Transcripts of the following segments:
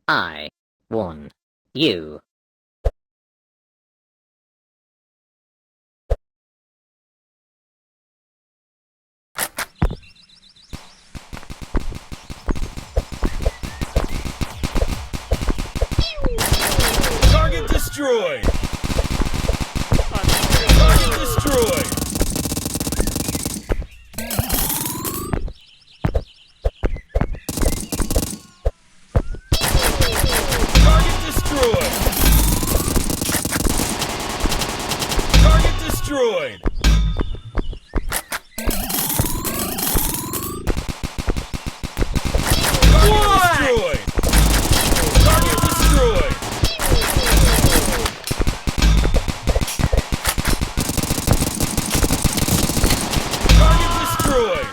I won. You. Target destroyed! Target destroyed! Target destroyed! Target destroyed! Target destroyed! Target destroyed! Target destroyed! Target destroyed! Target destroyed!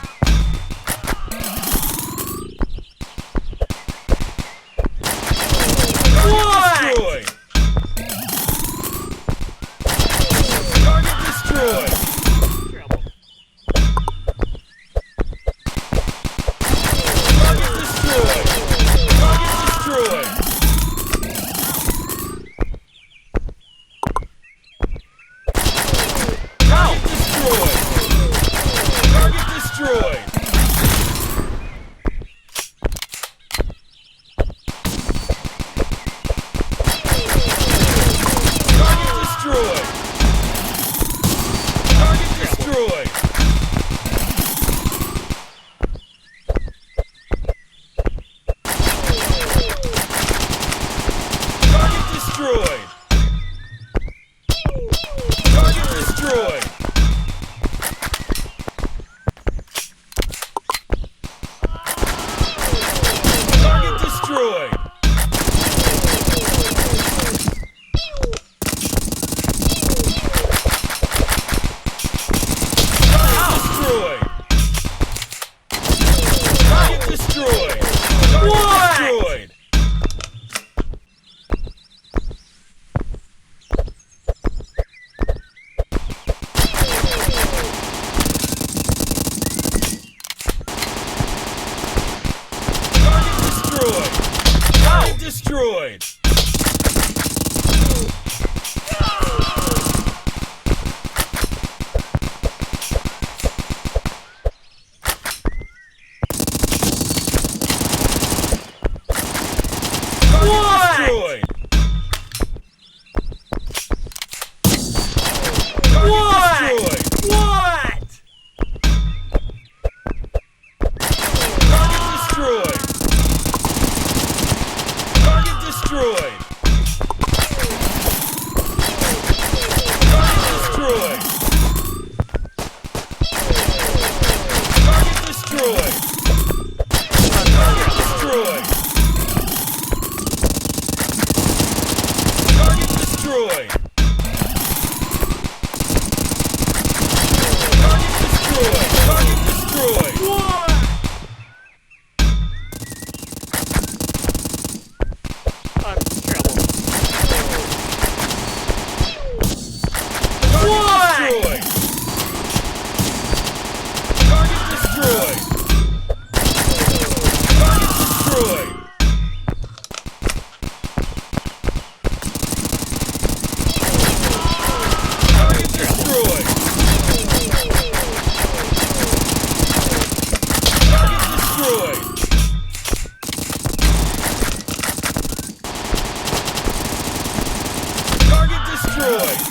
Target destroyed! Target destroyed! Target destroyed! Target destroyed! Target destroyed! Target destroyed! Target destroyed! Target destroyed! Target destroyed! Target destroyed! Destroyed! Destroyed! What? Target destroyed! Target destroyed! Target destroyed! Target destroyed! Target destroyed! Target destroyed! Target destroyed! Target destroyed! What? I'm in trouble. Target destroyed! Target destroyed! Target destroyed! Target destroyed! Target destroyed! Target destroyed!